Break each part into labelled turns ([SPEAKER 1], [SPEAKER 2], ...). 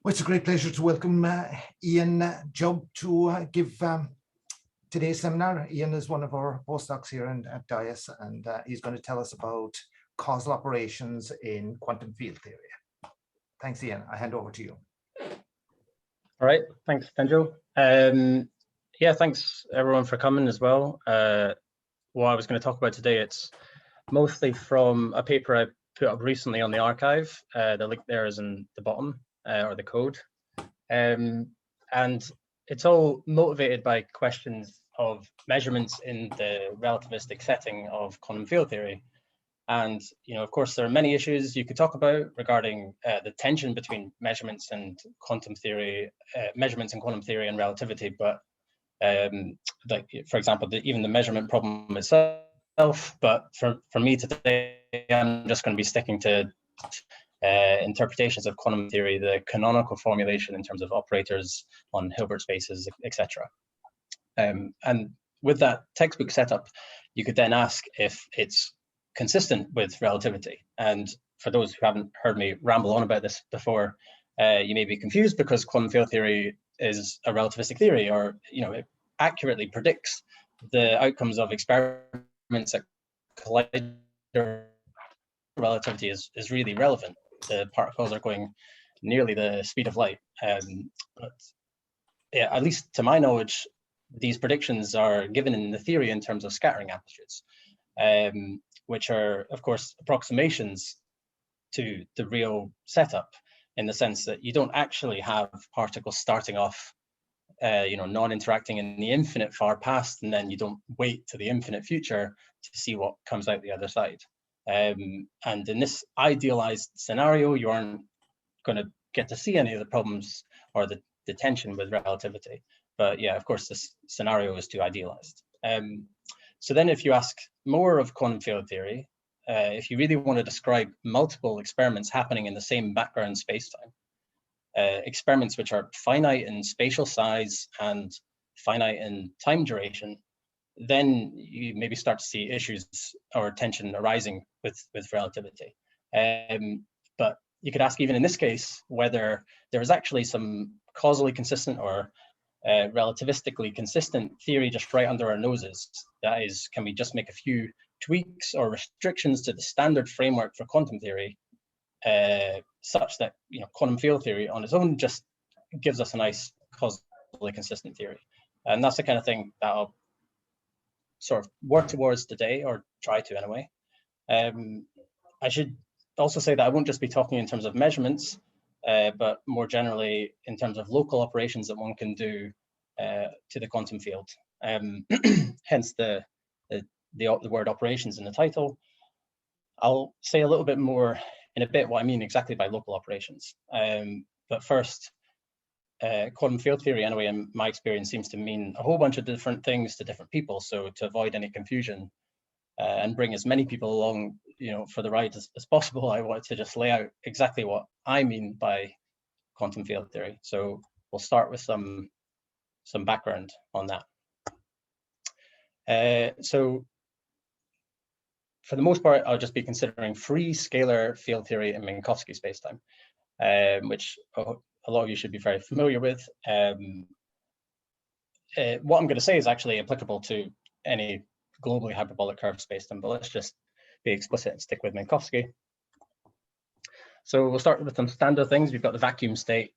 [SPEAKER 1] Well, it's a great pleasure to welcome Ian Jubb to give today's seminar. Ian is one of our postdocs here at DIAS, and he's going to tell us about causal operations in quantum field theory. Thanks, Ian. I hand over to you.
[SPEAKER 2] All right, thanks, Tenjo. Yeah, thanks everyone for coming as well. What I was going to talk about today, it's mostly from a paper I put up recently on the archive. The link there is in the bottom, or the code. And it's all motivated by questions of measurements in the relativistic setting of quantum field theory. And, of course, there are many issues you could talk about regarding the tension between measurements and quantum theory, measurements in quantum theory and relativity. But like, for example, even the measurement problem itself. But for me today, I'm just going to be sticking to interpretations of quantum theory, the canonical formulation in terms of operators on Hilbert spaces, etc. And with that textbook setup, you could then ask if it's consistent with relativity. And for those who haven't heard me ramble on about this before, you may be confused because quantum field theory is a relativistic theory, or it accurately predicts the outcomes of experiments at collider. Relativity is really relevant. The particles are going nearly the speed of light. But yeah, at least to my knowledge, these predictions are given in the theory in terms of scattering amplitudes, which are, of course, approximations to the real setup, in the sense that you don't actually have particles starting off non-interacting in the infinite far past, and then you don't wait to the infinite future to see what comes out the other side. And in this idealized scenario, you aren't going to get to see any of the problems or the tension with relativity. But yeah, of course, this scenario is too idealized. So then if you ask more of quantum field theory, if you really want to describe multiple experiments happening in the same background spacetime, experiments which are finite in spatial size and finite in time duration, then you maybe start to see issues or tension arising with relativity. But you could ask, even in this case, whether there is actually some causally consistent or relativistically consistent theory just right under our noses. That is, can we just make a few tweaks or restrictions to the standard framework for quantum theory, such that quantum field theory on its own just gives us a nice causally consistent theory? And that's the kind of thing that I'll sort of work towards today, or try to anyway. I should also say that I won't just be talking in terms of measurements, but more generally in terms of local operations that one can do to the quantum field. Hence the word operations in the title. I'll say a little bit more in a bit what I mean exactly by local operations. But first, quantum field theory, anyway, in my experience, seems to mean a whole bunch of different things to different people. So to avoid any confusion and bring as many people along, for the ride as possible, I wanted to just lay out exactly what I mean by quantum field theory. So we'll start with some background on that. So for the most part, I'll just be considering free scalar field theory in Minkowski spacetime, which a lot of you should be very familiar with. What I'm going to say is actually applicable to any globally hyperbolic curve spacetime, but let's just be explicit and stick with Minkowski. So we'll start with some standard things. We've got the vacuum state,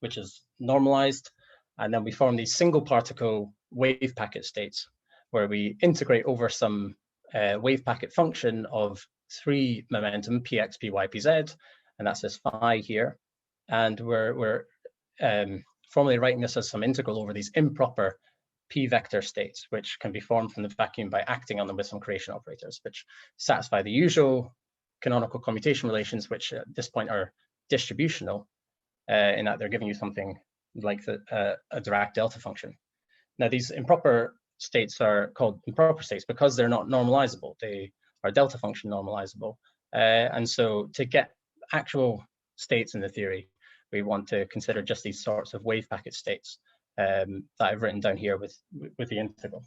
[SPEAKER 2] which is normalized, and then we form these single particle wave packet states where we integrate over some wave packet function of 3 momentum, px, py, pz, and that's this phi here. And we're formally writing this as some integral over these improper p vector states, which can be formed from the vacuum by acting on them with some creation operators, which satisfy the usual canonical commutation relations, which at this point are distributional, in that they're giving you something like a Dirac delta function. Now, these improper states are called improper states because they're not normalizable. They are delta function normalizable. And so to get actual states in the theory, we want to consider just these sorts of wave packet states that I've written down here with the integral.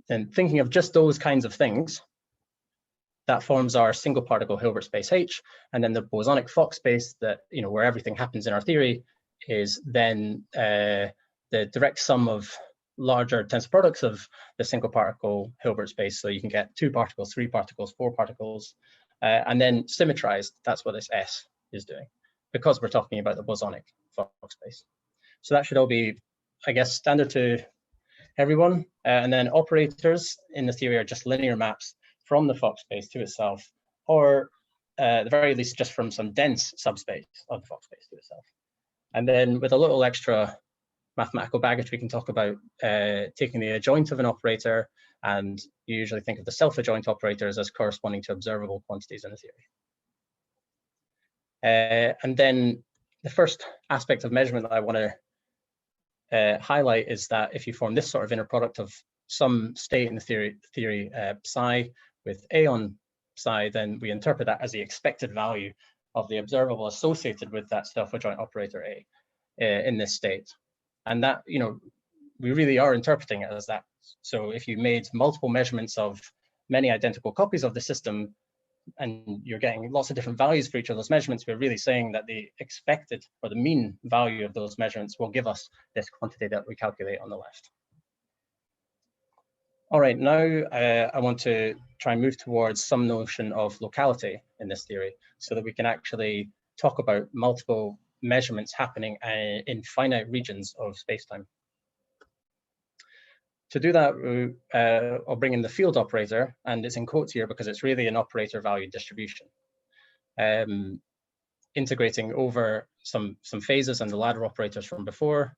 [SPEAKER 2] And thinking of just those kinds of things, that forms our single particle Hilbert space H, and then the bosonic Fock space that, where everything happens in our theory is then the direct sum of larger tensor products of the single particle Hilbert space. So you can get 2 particles, 3 particles, 4 particles, and then symmetrized. That's what this S is doing, because we're talking about the bosonic Fock space. So that should all be, I guess, standard to everyone. And then operators in the theory are just linear maps from the Fock space to itself, or at the very least, just from some dense subspace of the Fock space to itself. And then with a little extra mathematical baggage, we can talk about taking the adjoint of an operator, and you usually think of the self-adjoint operators as corresponding to observable quantities in the theory. And then the first aspect of measurement that I want to highlight is that if you form this sort of inner product of some state in the theory psi with A on psi, then we interpret that as the expected value of the observable associated with that self-adjoint operator A in this state. And that, we really are interpreting it as that. So if you made multiple measurements of many identical copies of the system, and you're getting lots of different values for each of those measurements, we're really saying that the expected or the mean value of those measurements will give us this quantity that we calculate on the left. All right, now I want to try and move towards some notion of locality in this theory so that we can actually talk about multiple measurements happening in finite regions of space-time. To do that, I'll bring in the field operator, and it's in quotes here because it's really an operator value distribution, integrating over some phases and the ladder operators from before.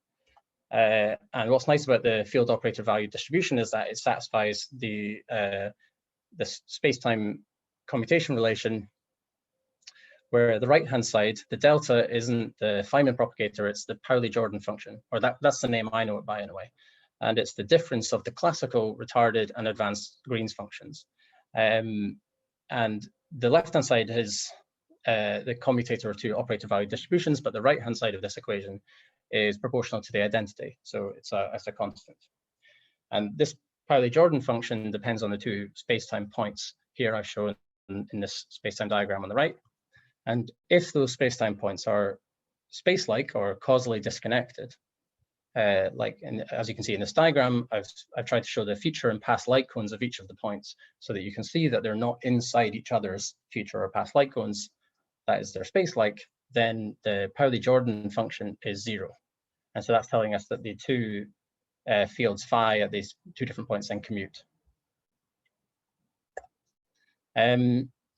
[SPEAKER 2] And what's nice about the field operator value distribution is that it satisfies the space-time commutation relation, where the right-hand side, the delta isn't the Feynman propagator, it's the Pauli-Jordan function, or that's the name I know it by anyway. And it's the difference of the classical retarded and advanced Green's functions. And the left-hand side is the commutator to operator value distributions, but the right-hand side of this equation is proportional to the identity. So it's a constant. And this Pauli-Jordan function depends on the 2 space-time points here I've shown in this space-time diagram on the right. And if those space-time points are space-like or causally disconnected, as you can see in this diagram, I've tried to show the feature and path light cones of each of the points so that you can see that they're not inside each other's feature or path light cones. That is, they're space-like. Then the Pauli-Jordan function is 0. And so that's telling us that the 2 fields phi at these 2 different points then commute.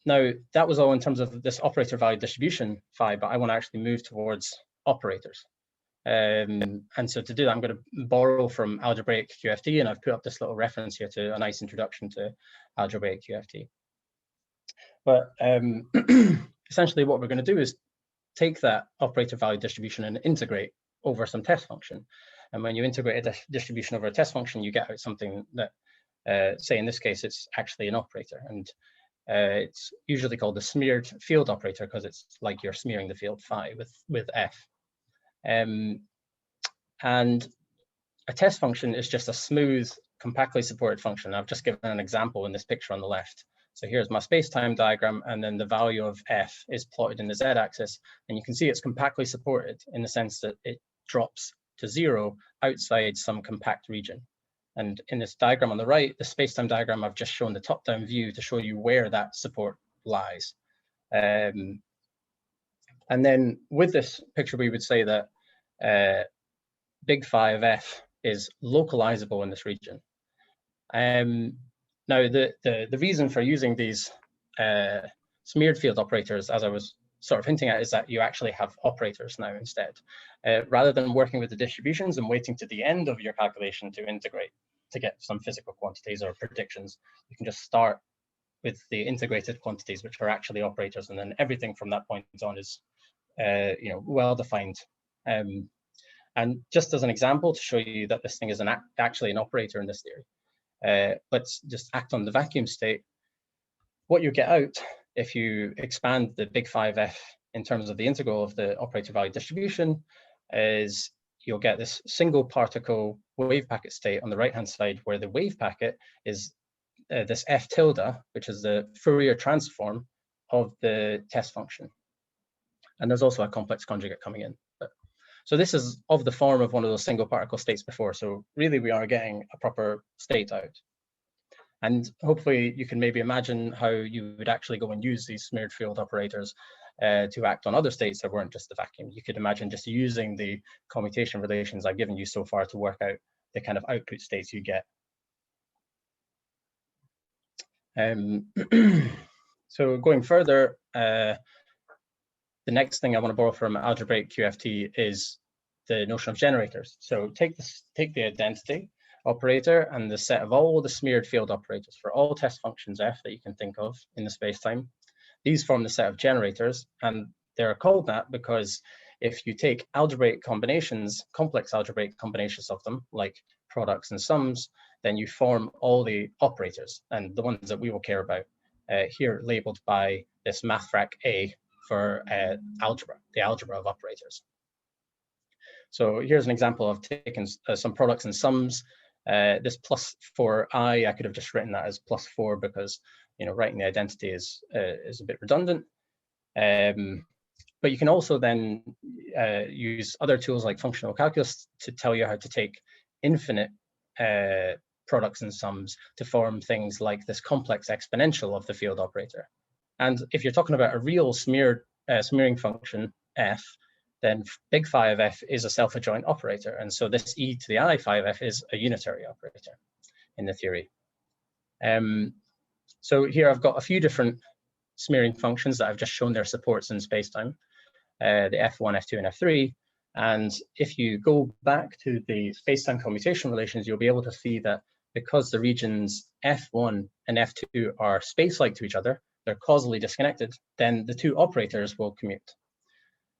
[SPEAKER 2] Now, that was all in terms of this operator value distribution phi, but I want to actually move towards operators. And so to do that, I'm going to borrow from algebraic QFT, and I've put up this little reference here to a nice introduction to algebraic QFT. But essentially what we're going to do is take that operator value distribution and integrate over some test function. And when you integrate a distribution over a test function, you get out something that, say in this case, it's actually an operator. And it's usually called the smeared field operator because it's like you're smearing the field phi with F. And a test function is just a smooth, compactly supported function. I've just given an example in this picture on the left. So here's my space-time diagram, and then the value of F is plotted in the z-axis. And you can see it's compactly supported in the sense that it drops to 0 outside some compact region. And in this diagram on the right, the space-time diagram, I've just shown the top-down view to show you where that support lies. And then with this picture, we would say that big phi of F is localizable in this region. Now, the reason for using these smeared field operators, as I was sort of hinting at, is that you actually have operators now instead. Rather than working with the distributions and waiting to the end of your calculation to integrate to get some physical quantities or predictions, you can just start with the integrated quantities, which are actually operators, and then everything from that point on is well defined. And just as an example to show you that this thing is actually an operator in this theory, let's just act on the vacuum state. What you get out if you expand the big phi of F in terms of the integral of the operator value distribution is you'll get this single particle wave packet state on the right hand side, where the wave packet is this f tilde, which is the Fourier transform of the test function. And there's also a complex conjugate coming in. So this is of the form of one of those single particle states before. So really we are getting a proper state out. And hopefully you can maybe imagine how you would actually go and use these smeared field operators to act on other states that weren't just the vacuum. You could imagine just using the commutation relations I've given you so far to work out the kind of output states you get. So going further, the next thing I want to borrow from algebraic QFT is the notion of generators. So take the identity operator and the set of all the smeared field operators for all test functions f that you can think of in the space-time. These form the set of generators, and they're called that because if you take algebraic combinations, complex algebraic combinations of them, like products and sums, then you form all the operators, and the ones that we will care about here labeled by this mathfrak A for algebra, the algebra of operators. So here's an example of taking some products and sums. This plus 4i, I could have just written that as plus 4 because, you know, writing the identity is a bit redundant. But you can also then use other tools like functional calculus to tell you how to take infinite products and sums to form things like this complex exponential of the field operator. And if you're talking about a real smearing function f, then big phi of f is a self-adjoint operator. And so this e to the I phi of f is a unitary operator in the theory. So here I've got a few different smearing functions that I've just shown their supports in spacetime, the f1, f2, and f3. And if you go back to the spacetime commutation relations, you'll be able to see that because the regions f1 and f2 are space-like to each other, they're causally disconnected, then the two operators will commute.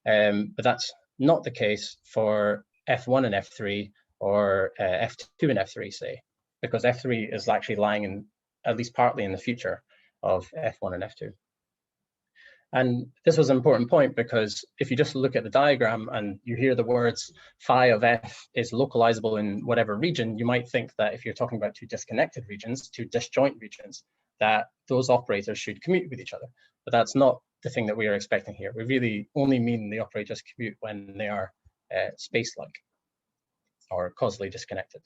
[SPEAKER 2] But that's not the case for f1 and f3 or f2 and f3, say, because f3 is actually lying in, at least partly in the future of f1 and f2. And this was an important point because if you just look at the diagram and you hear the words phi of f is localizable in whatever region, you might think that if you're talking about two disconnected regions, two disjoint regions, that those operators should commute with each other. But that's not the thing that we are expecting here. We really only mean the operators commute when they are space-like or causally disconnected.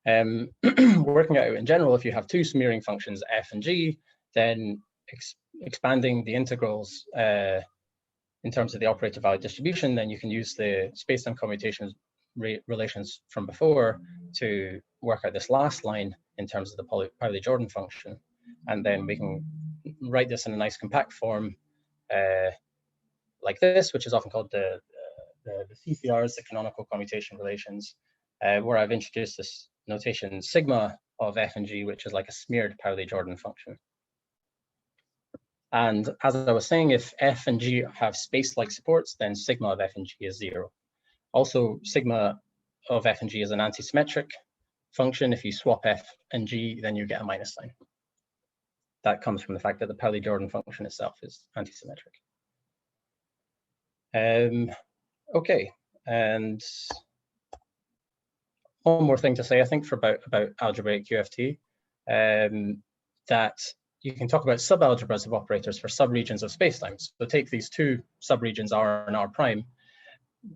[SPEAKER 2] Working out in general, if you have two smearing functions f and g, then expanding the integrals in terms of the operator value distribution, then you can use the spacetime commutations relations from before to work out this last line in terms of the Pauli-Jordan function. And then we can write this in a nice compact form like this, which is often called the CCRs, the canonical commutation relations, where I've introduced this notation sigma of f and g, which is like a smeared Pauli-Jordan function. And as I was saying, if f and g have space-like supports, then sigma of f and g is 0. Also, sigma of f and g is an antisymmetric function. If you swap f and g, then you get a minus sign. That comes from the fact that the Pauli-Jordan function itself is antisymmetric. Okay, and one more thing to say, I think, for about algebraic QFT, that you can talk about subalgebras of operators for subregions of spacetime. So take these two subregions R and R prime.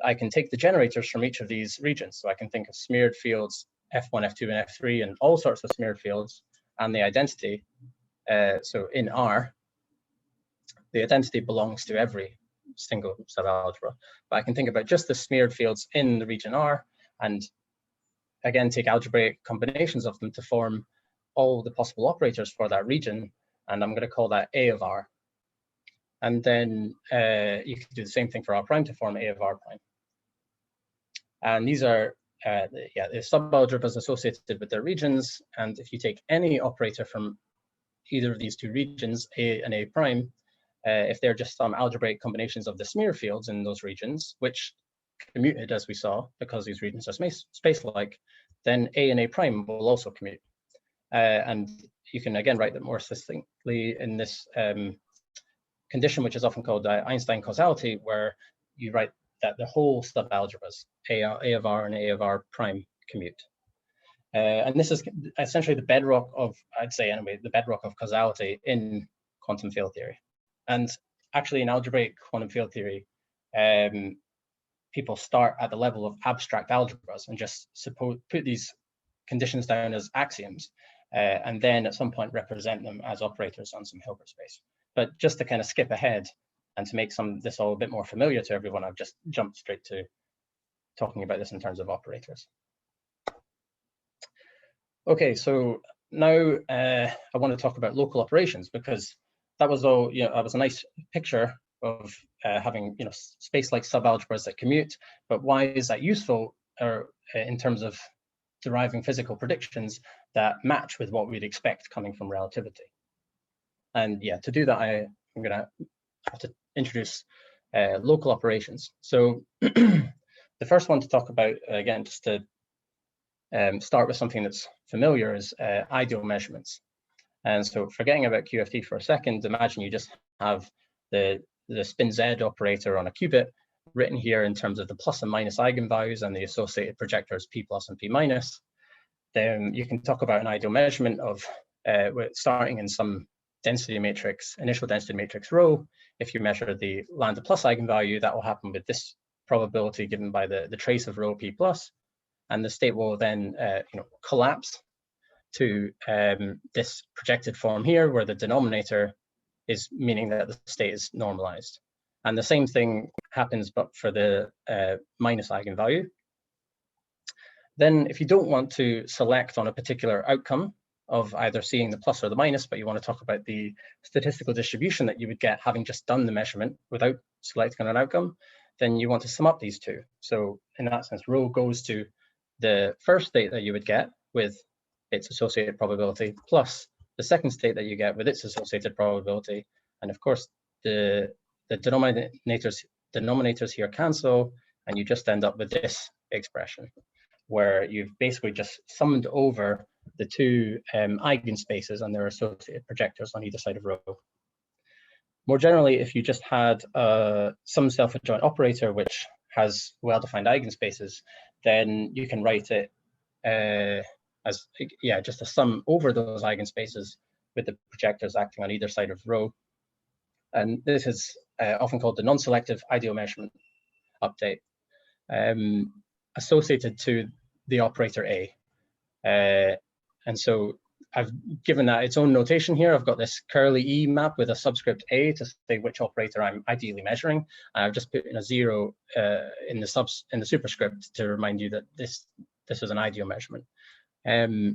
[SPEAKER 2] I can take the generators from each of these regions. So I can think of smeared fields F1, F2, and F3, and all sorts of smeared fields, and the identity. So in R, the identity belongs to every single subalgebra. But I can think about just the smeared fields in the region R, and again, take algebraic combinations of them to form all the possible operators for that region, and I'm going to call that A of R. And then you can do the same thing for R prime to form A of R prime. And these are the subalgebras associated with their regions. And if you take any operator from either of these two regions, A and A prime, if they're just some algebraic combinations of the smear fields in those regions, which commuted as we saw because these regions are space-like, then A and A prime will also commute. And you can again write that more succinctly in this condition, which is often called Einstein causality, where you write that the whole subalgebras, A of R and A of R prime, commute. And this is essentially the bedrock of, I'd say anyway, the bedrock of causality in quantum field theory. And actually in algebraic quantum field theory, people start at the level of abstract algebras and just put these conditions down as axioms, and then at some point represent them as operators on some Hilbert space. But just to kind of skip ahead and to make this all a bit more familiar to everyone, I've just jumped straight to talking about this in terms of operators. Okay, so now I want to talk about local operations, because that was all, that was a nice picture of having, space-like subalgebras that commute. But why is that useful, or in terms of deriving physical predictions that match with what we'd expect coming from relativity? And yeah, to do that, I'm going to have to introduce local operations. So the first one to talk about, again, just to start with something that's familiar, is ideal measurements. And so forgetting about QFT for a second, imagine you just have the spin Z operator on a qubit written here in terms of the plus and minus eigenvalues and the associated projectors P plus and P minus. Then you can talk about an ideal measurement of starting in some density matrix, initial density matrix rho. If you measure the lambda plus eigenvalue, that will happen with this probability given by the trace of rho P plus. And the state will then collapse to this projected form here, where the denominator is meaning that the state is normalized. And the same thing happens, but for the minus eigenvalue. Then if you don't want to select on a particular outcome of either seeing the plus or the minus, but you want to talk about the statistical distribution that you would get having just done the measurement without selecting on an outcome, then you want to sum up these two. So in that sense, rho goes to the first state that you would get with its associated probability plus the second state that you get with its associated probability. And of course, the denominators here cancel, and you just end up with this expression, where you've basically just summed over the two eigenspaces and their associated projectors on either side of rho. More generally, if you just had some self-adjoint operator which has well-defined eigenspaces, then you can write it as just a sum over those eigenspaces with the projectors acting on either side of rho. And this is often called the non-selective ideal measurement update, associated to the operator A. And so I've given that its own notation here. I've got this curly E map with a subscript A to say which operator I'm ideally measuring. I've just put in a 0 in the superscript to remind you that this is an ideal measurement. I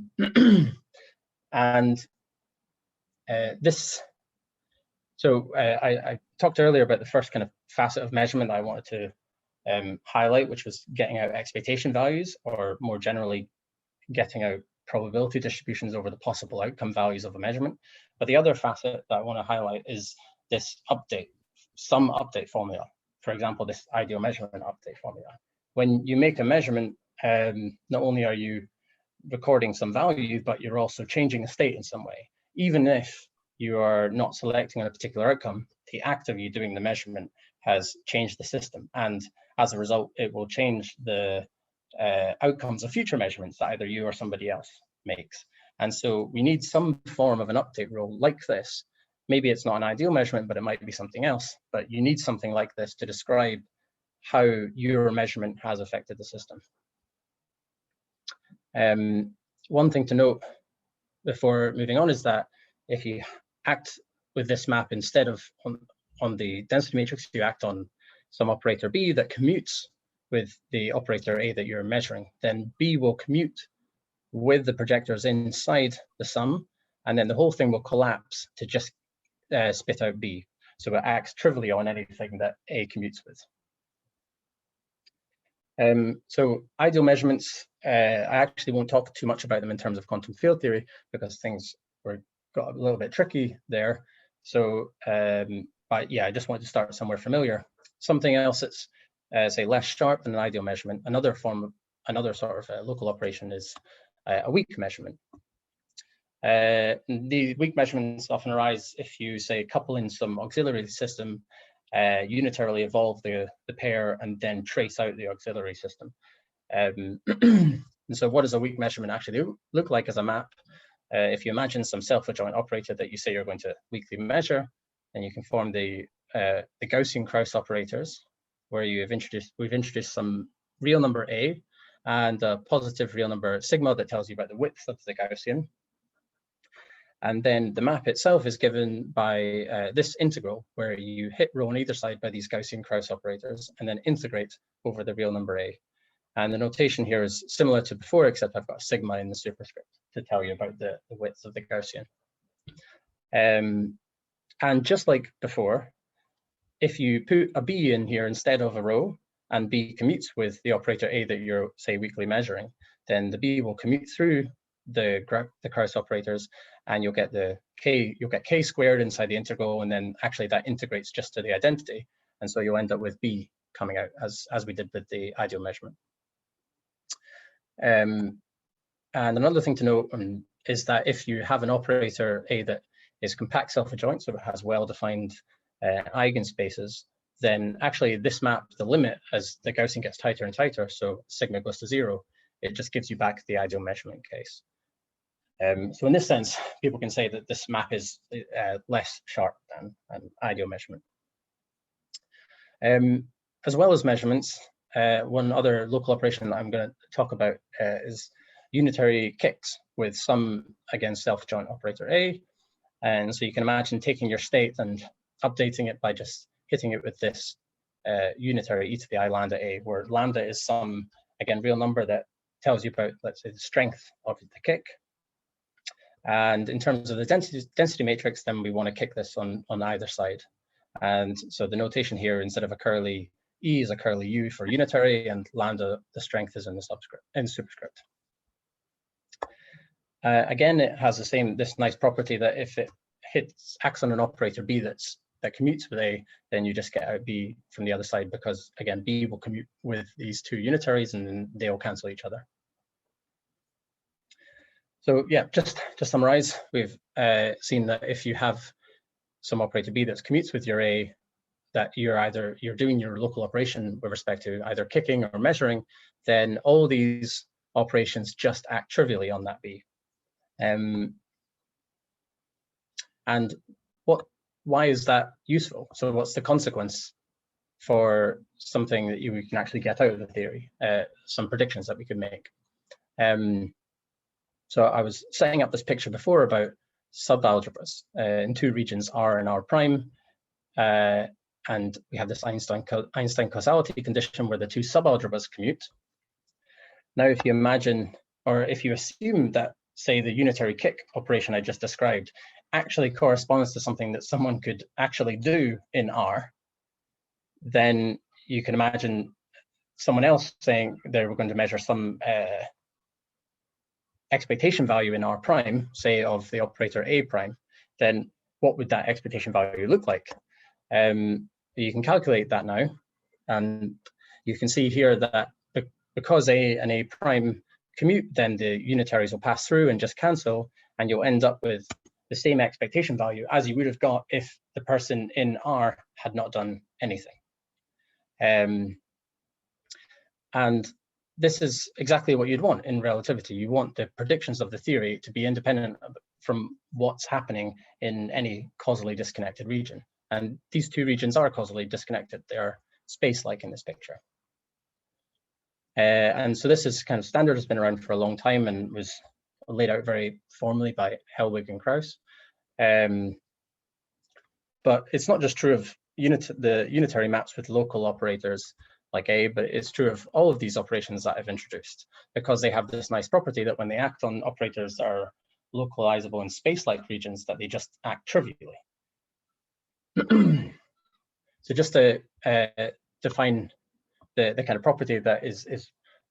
[SPEAKER 2] talked earlier about the first kind of facet of measurement that I wanted to highlight, which was getting out expectation values, or more generally, getting out probability distributions over the possible outcome values of a measurement. But the other facet that I want to highlight is this sum update formula. For example, this ideal measurement update formula. When you make a measurement, not only are you recording some value, but you're also changing a state in some way. Even if you are not selecting on a particular outcome, the act of you doing the measurement has changed the system. And as a result, it will change the outcomes of future measurements that either you or somebody else makes. And so we need some form of an update rule like this. Maybe it's not an ideal measurement, but it might be something else. But you need something like this to describe how your measurement has affected the system. One thing to note before moving on is that if you act with this map instead of on the density matrix, you act on some operator B that commutes with the operator A that you're measuring, then B will commute with the projectors inside the sum, and then the whole thing will collapse to just spit out B. So it acts trivially on anything that A commutes with. So ideal measurements, I actually won't talk too much about them in terms of quantum field theory because things got a little bit tricky there. So, but yeah, I just wanted to start somewhere familiar. Something else that's say less sharp than an ideal measurement. Another sort of local operation is a weak measurement. The weak measurements often arise if you say couple in some auxiliary system, unitarily evolve the pair and then trace out the auxiliary system. And so what does a weak measurement actually look like as a map? If you imagine some self-adjoint operator that you say you're going to weakly measure, then you can form the Gaussian Krauss operators, where we've introduced some real number A and a positive real number sigma that tells you about the width of the Gaussian. And then the map itself is given by this integral, where you hit rho on either side by these Gaussian Krauss operators and then integrate over the real number A. And the notation here is similar to before, except I've got a sigma in the superscript to tell you about the width of the Gaussian. And just like before, if you put a B in here instead of a rho, and B commutes with the operator A that you're, say, weakly measuring, then the B will commute through the Krauss operators, and you'll get K squared inside the integral, and then actually that integrates just to the identity. And so you'll end up with B coming out as we did with the ideal measurement. And another thing to note is that if you have an operator A that is compact self-adjoint, so it has well-defined eigenspaces, then actually this map, the limit as the Gaussian gets tighter and tighter, so sigma goes to 0, it just gives you back the ideal measurement case. So in this sense, people can say that this map is less sharp than an ideal measurement. As well as measurements, one other local operation that I'm going to talk about is unitary kicks with some, again, self-adjoint operator A. And so you can imagine taking your state and updating it by just hitting it with this unitary e to the I lambda A, where lambda is some, again, real number that tells you about, let's say, the strength of the kick. And in terms of the density matrix, then we want to kick this on either side. And so the notation here, instead of a curly E, is a curly U for unitary, and lambda, the strength, is in the superscript. Again, it has this nice property that if it acts on an operator B that commutes with A, then you just get out B from the other side, because again, B will commute with these two unitaries and then they will cancel each other. So yeah, just to summarize, we've seen that if you have some operator B that commutes with your A, that you're doing your local operation with respect to either kicking or measuring, then all these operations just act trivially on that B. And why is that useful? So what's the consequence for something that we can actually get out of the theory? Some predictions that we could make. So I was setting up this picture before about subalgebras in two regions, R and R prime. And we have this Einstein causality condition where the two subalgebras commute. Now, if you imagine, or if you assume that, say, the unitary kick operation I just described actually corresponds to something that someone could actually do in R, then you can imagine someone else saying they were going to measure some expectation value in R prime, say of the operator A prime, then what would that expectation value look like? You can calculate that now, and you can see here that because A and A prime commute, then the unitaries will pass through and just cancel, and you'll end up with the same expectation value as you would have got if the person in R had not done anything. And this is exactly what you'd want in relativity. You want the predictions of the theory to be independent from what's happening in any causally disconnected region. And these two regions are causally disconnected. They are space-like in this picture. And so this is kind of standard, has been around for a long time and was laid out very formally by Helwig and Krauss. But it's not just true of the unitary maps with local operators like A, but it's true of all of these operations that I've introduced, because they have this nice property that when they act on operators that are localizable in space-like regions, that they just act trivially. So just to define the kind of property that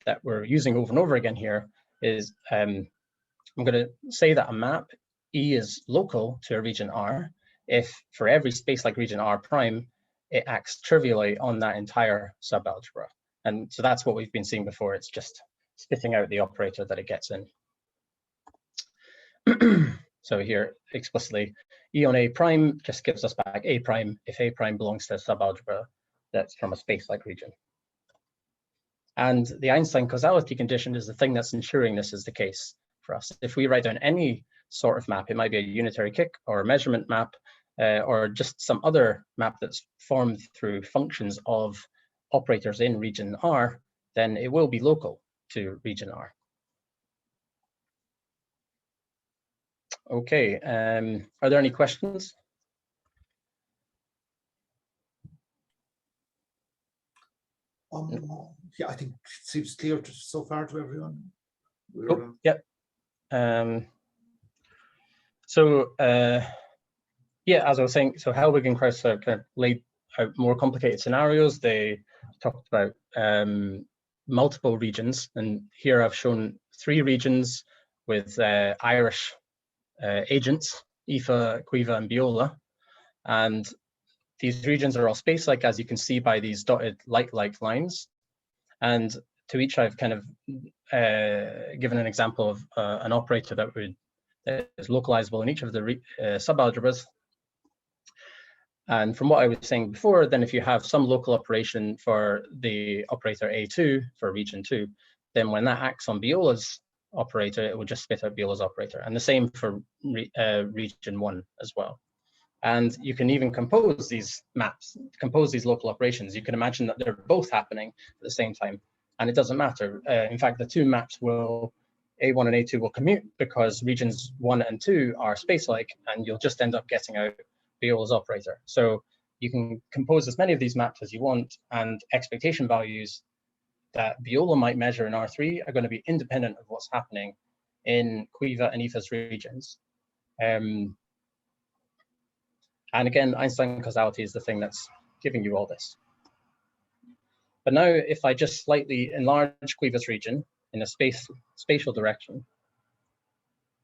[SPEAKER 2] that we're using over and over again here is, I'm going to say that a map E is local to a region R if for every space-like region R prime, it acts trivially on that entire subalgebra. And so that's what we've been seeing before. It's just spitting out the operator that it gets in. So here explicitly, E on A prime just gives us back A prime if A prime belongs to a subalgebra that's from a space-like region. And the Einstein causality condition is the thing that's ensuring this is the case for us. If we write down any sort of map, it might be a unitary kick or a measurement map, or just some other map that's formed through functions of operators in region R, then it will be local to region R. Okay, are there any questions?
[SPEAKER 1] Yeah, I think it seems clear so far to everyone.
[SPEAKER 2] Oh, yeah. Yeah, as I was saying, so Helwig and Krauss kind of laid out more complicated scenarios. They talked about multiple regions, and here I've shown 3 regions with Irish agents, IFA, Quiva, and Biola. And these regions are all space-like, as you can see by these dotted light-like lines. And to each, I've kind of given an example of an operator that is localizable in each of the subalgebras. And from what I was saying before, then if you have some local operation for the operator A2 for region 2, then when that acts on Biola's operator, it will just spit out Biola's operator. And the same for region 1 as well. And you can even compose these maps, compose these local operations. You can imagine that they're both happening at the same time, and it doesn't matter. In fact, the 2 maps will, A1 and A2 will commute because regions 1 and 2 are space-like, and you'll just end up getting out Biola's operator. So you can compose as many of these maps as you want, and expectation values that Biola might measure in R3 are going to be independent of what's happening in Quiva and IFA's regions. And again, Einstein causality is the thing that's giving you all this. But now, if I just slightly enlarge Quiva's region in a spatial direction,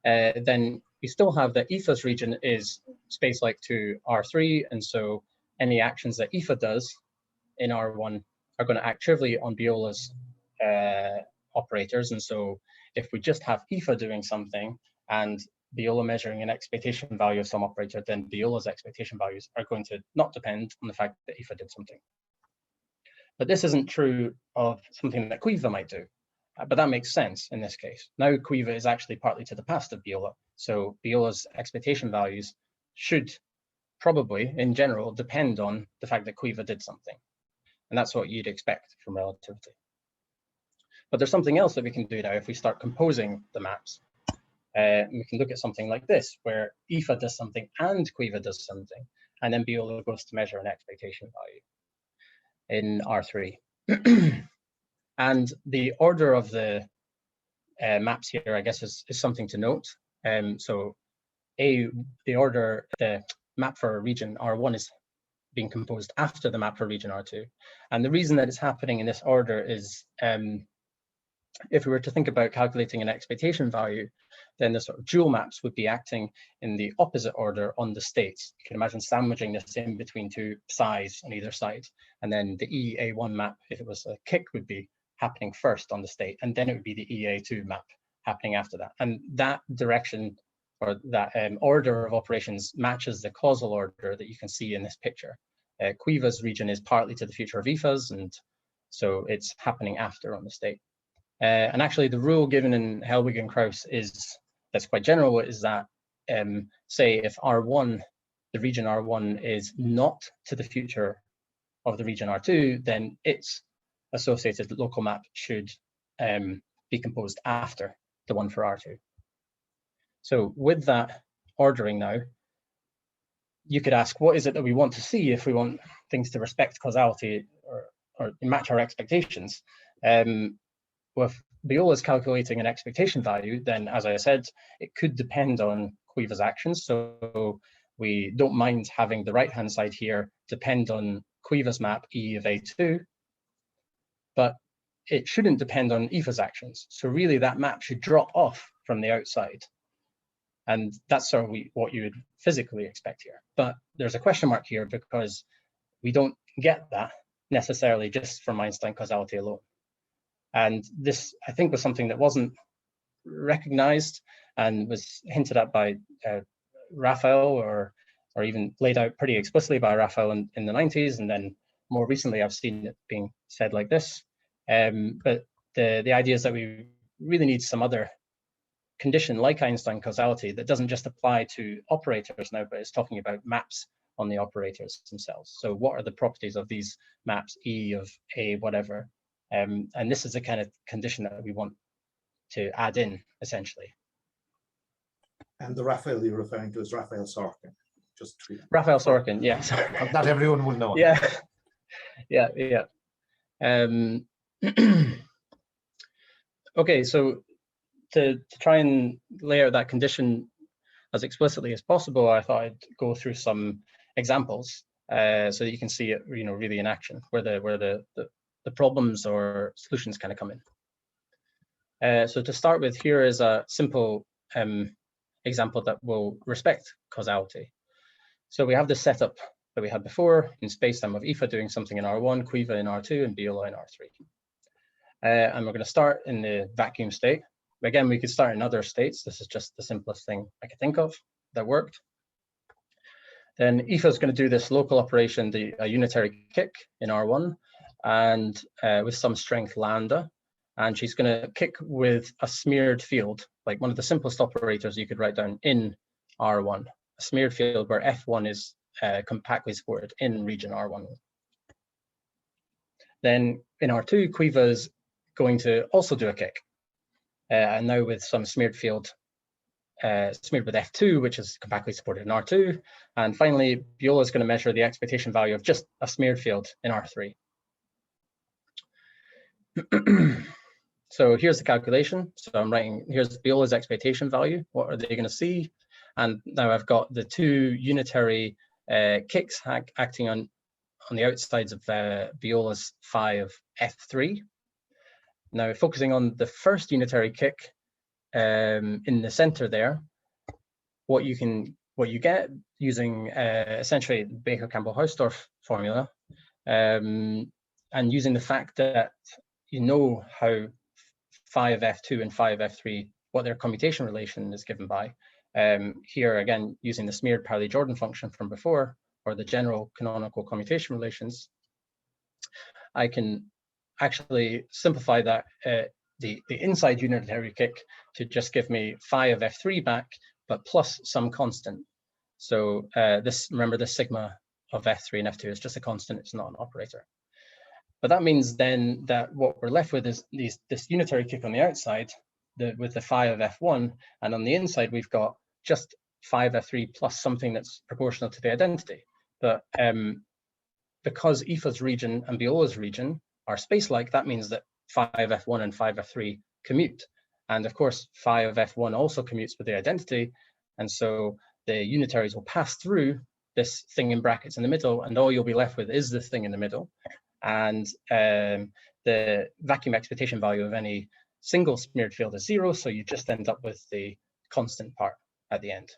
[SPEAKER 2] then we still have that IFA's region is space-like to R3, and so any actions that IFA does in R1 are going to act trivially on Biola's operators. And so if we just have IFA doing something and Biola measuring an expectation value of some operator, then Biola's expectation values are going to not depend on the fact that IFA did something. But this isn't true of something that Quiva might do. But that makes sense in this case. Now Quiva is actually partly to the past of Biola. So Biola's expectation values should probably, in general, depend on the fact that Quiva did something. And that's what you'd expect from relativity. But there's something else that we can do now if we start composing the maps. We can look at something like this, where IFA does something and Quiva does something, and then Biola goes to measure an expectation value in R3. And the order of the maps here, I guess, is something to note. So the map for region R1 is being composed after the map for region R2. And the reason that it's happening in this order is, if we were to think about calculating an expectation value, then the sort of dual maps would be acting in the opposite order on the states. You can imagine sandwiching this in between 2 psis on either side. And then the EA1 map, if it was a kick, would be happening first on the state, and then it would be the EA2 map happening after that. And that direction, or that order of operations, matches the causal order that you can see in this picture. Quiva's region is partly to the future of IFA's, and so it's happening after on the state. And actually, the rule given in Helwig and Krauss that's quite general, is that say if R1, the region R1 is not to the future of the region R2, then its associated local map should be composed after the one for R2. So with that ordering now, you could ask, what is it that we want to see if we want things to respect causality or match our expectations? With Biola's calculating an expectation value, then, as I said, it could depend on Quiva's actions. So we don't mind having the right-hand side here depend on Quiva's map E of A2, but it shouldn't depend on IFA's actions. So really that map should drop off from the outside. And that's sort of what you would physically expect here. But there's a question mark here because we don't get that necessarily just from Einstein causality alone. And this, I think, was something that wasn't recognized and was hinted at by Raphael, or even laid out pretty explicitly by Raphael in the 90s. And then more recently, I've seen it being said like this. But the idea is that we really need some other condition like Einstein causality that doesn't just apply to operators now, but it's talking about maps on the operators themselves. So what are the properties of these maps, E of A, whatever? And this is the kind of condition that we want to add in, essentially.
[SPEAKER 1] And the Raphael you're referring to is Raphael Sorkin. Just
[SPEAKER 2] Raphael Sorkin, yeah.
[SPEAKER 1] Not everyone will know.
[SPEAKER 2] Yeah, yeah. Okay, so to try and lay out that condition as explicitly as possible, I thought I'd go through some examples so that you can see it, really in action, where the problems or solutions kind of come in. So to start with, here is a simple example that will respect causality. So we have the setup that we had before in spacetime of IFA doing something in R1, Quiva in R2, and Biola in R3. And we're going to start in the vacuum state. Again, we could start in other states. This is just the simplest thing I could think of that worked. Then IFA is going to do this local operation, a unitary kick in R1, and with some strength lambda. And she's going to kick with a smeared field, like one of the simplest operators you could write down in R1, a smeared field where F1 is compactly supported in region R1. Then in R2, Quiva is going to also do a kick. And now with some smeared field, smeared with F2, which is compactly supported in R2. And finally, Biola is going to measure the expectation value of just a smeared field in R3. So here's the calculation. So I'm writing, here's Biola's expectation value. What are they going to see? And now I've got the two unitary kicks acting on the outsides of Biola's phi of F3. Now, focusing on the first unitary kick in the center there, what you get using essentially the Baker-Campbell-Hausdorff formula, and using the fact that you know how phi of F2 and phi of F3, what their commutation relation is given by. Here again, using the smeared Pauli-Jordan function from before, or the general canonical commutation relations, I can actually simplify that the inside unitary kick to just give me phi of F3 back, but plus some constant. So remember this sigma of F3 and F2 is just a constant, it's not an operator. But that means then that what we're left with is this unitary kick on the outside with the phi of F1, and on the inside we've got just phi of F3 plus something that's proportional to the identity. But because IFA's region and Biola's region are space-like, that means that phi of F1 and phi of F3 commute. And of course, phi of F1 also commutes with the identity. And so the unitaries will pass through this thing in brackets in the middle, and all you'll be left with is this thing in the middle. And the vacuum expectation value of any single smeared field is 0, so you just end up with the constant part at the end.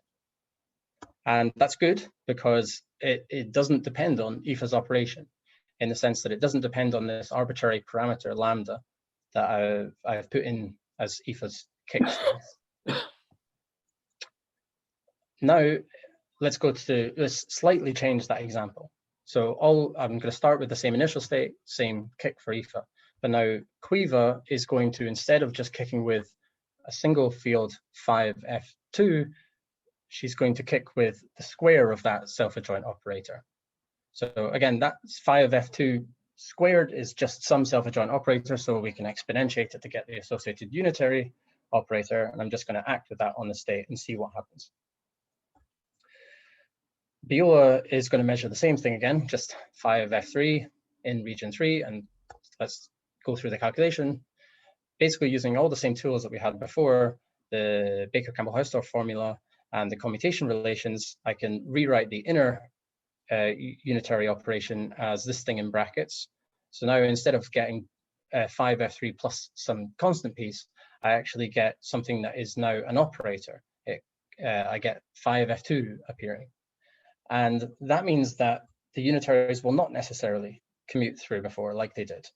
[SPEAKER 2] And that's good because it doesn't depend on IFA's operation, in the sense that it doesn't depend on this arbitrary parameter lambda that I've put in as IFA's kick strength. Now let's slightly change that example. So I'm going to start with the same initial state, same kick for IFA, but now Quiva is going to, instead of just kicking with a single field phi of F2, she's going to kick with the square of that self-adjoint operator. So again, that phi of F2 squared is just some self-adjoint operator, so we can exponentiate it to get the associated unitary operator, and I'm just going to act with that on the state and see what happens. Biola is going to measure the same thing again, just phi of F3 in region 3, and let's go through the calculation. Basically using all the same tools that we had before, the Baker-Campbell-Hausdorff formula and the commutation relations, I can rewrite the inner unitary operation as this thing in brackets. So now instead of getting phi of F3 plus some constant piece, I actually get something that is now an operator. I get phi of F2 appearing. And that means that the unitaries will not necessarily commute through before like they did.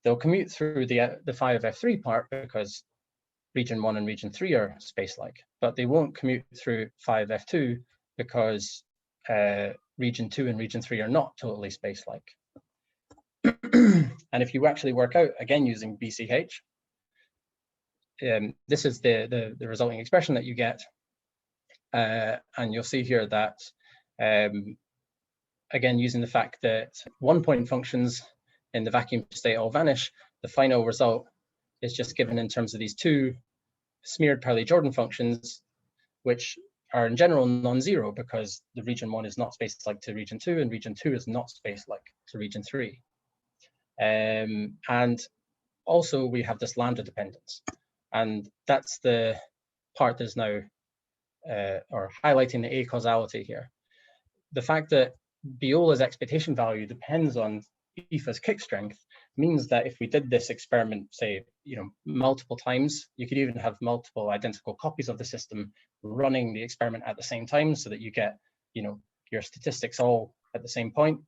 [SPEAKER 2] They'll commute through the phi of F3 part because region 1 and region 3 are space-like, but they won't commute through phi of F2 because region 2 and region 3 are not totally space-like. And And if you actually work out, again, using BCH, this is the resulting expression that you get. And you'll see here that, again, using the fact that 1-point functions in the vacuum state all vanish, the final result is just given in terms of these two smeared Pauli-Jordan functions, which are in general non-zero because the region 1 is not space-like to region 2 and region 2 is not space-like to region 3. And also we have this lambda dependence, and that's the part that's now or highlighting the acausality here. The fact that Biola's expectation value depends on ifas kick strength means that if we did this experiment, say, multiple times, you could even have multiple identical copies of the system running the experiment at the same time, so that you get, your statistics all at the same point.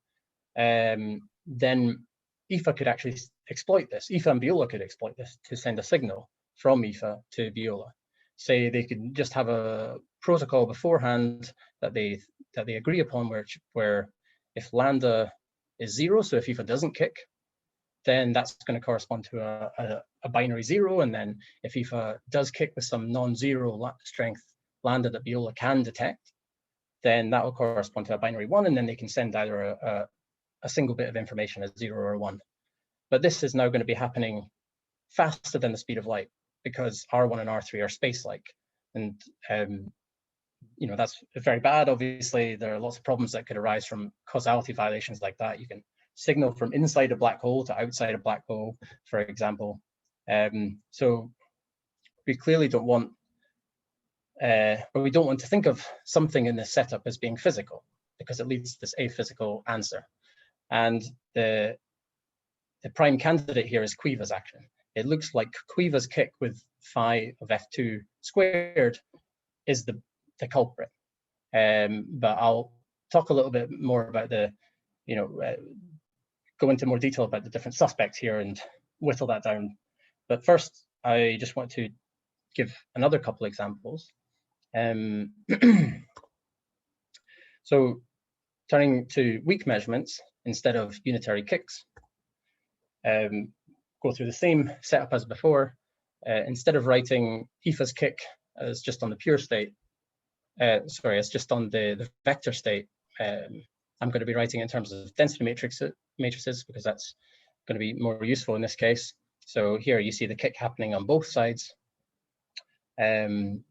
[SPEAKER 2] Then IFA could actually exploit this. IFA and Biola could exploit this to send a signal from IFA to Biola. Say they could just have a protocol beforehand that they agree upon, where if lambda is 0, so if IFA doesn't kick, then that's going to correspond to a binary 0. And then if IFA does kick with some non-zero strength lambda that Biola can detect, then that will correspond to a binary 1, and then they can send either a single bit of information as 0 or 1. But this is now going to be happening faster than the speed of light, because R1 and R3 are space-like. And that's very bad. Obviously, there are lots of problems that could arise from causality violations like that. You can signal from inside a black hole to outside a black hole, for example. So we clearly don't want, but we don't want to think of something in this setup as being physical, because it leads to this aphysical answer. And the prime candidate here is Quiva's action. It looks like Quiva's kick with phi of f2 squared is the culprit. But I'll talk a little bit more about go into more detail about the different suspects here and whittle that down. But first, I just want to give another couple examples. So turning to weak measurements instead of unitary kicks, go through the same setup as before. Instead of writing IFA's kick as just on the pure state, as just on the vector state, I'm going to be writing in terms of density matrices, because that's going to be more useful in this case. So here you see the kick happening on both sides. Then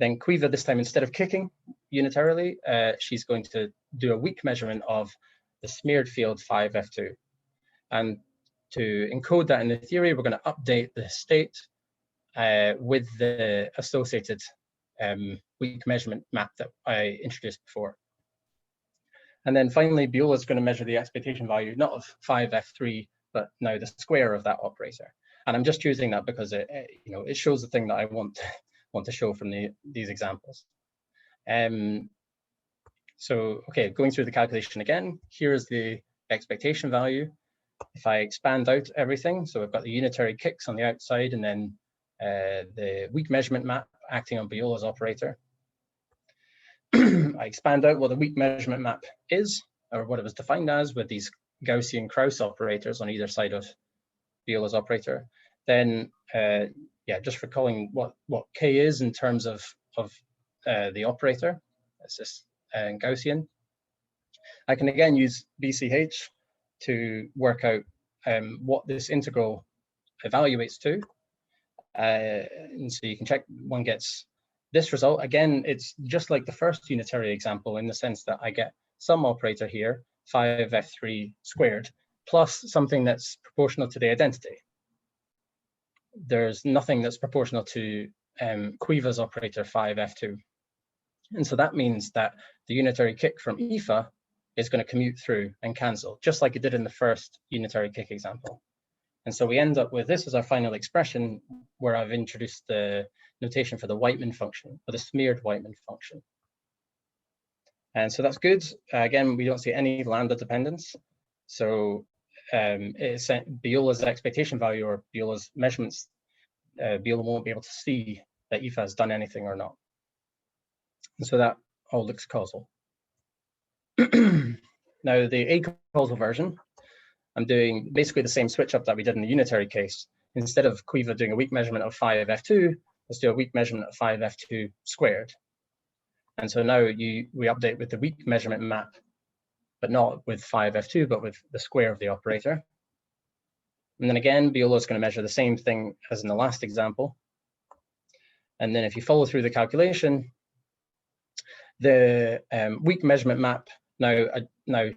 [SPEAKER 2] Quiva, this time, instead of kicking unitarily, she's going to do a weak measurement of the smeared field 5F2. And to encode that in the theory, we're going to update the state with the associated weak measurement map that I introduced before. And then finally, Biola is going to measure the expectation value, not of 5F3, but now the square of that operator. And I'm just choosing that because it shows the thing that I want to show from these examples. So, okay, going through the calculation again, here's the expectation value. If I expand out everything, so I've got the unitary kicks on the outside, and then the weak measurement map acting on Biola's operator. I expand out what the weak measurement map is, or what it was defined as, with these Gaussian Krauss operators on either side of Biola's operator. Then, just recalling what K is in terms of the operator. It's this Gaussian. I can again use BCH to work out what this integral evaluates to. And so you can check, one gets this result. Again, it's just like the first unitary example in the sense that I get some operator here, 5F3 squared, plus something that's proportional to the identity. There's nothing that's proportional to Quiva's operator 5F2. And so that means that the unitary kick from IFA is going to commute through and cancel, just like it did in the first unitary kick example. And so we end up with this as our final expression, where I've introduced the notation for the Whiteman function, or the smeared Whiteman function. And so that's good. Again, we don't see any lambda dependence. So it's Biola's expectation value, or Biola's measurements, Biola won't be able to see that IFA has done anything or not. And so that all looks causal. Now, the acausal version, I'm doing basically the same switch up that we did in the unitary case. Instead of Quiva doing a weak measurement of 5f2, let's do a weak measurement of 5f2 squared. And so now we update with the weak measurement map, but not with 5f2, but with the square of the operator. And then again, Biolo is going to measure the same thing as in the last example. And then if you follow through the calculation, the weak measurement map now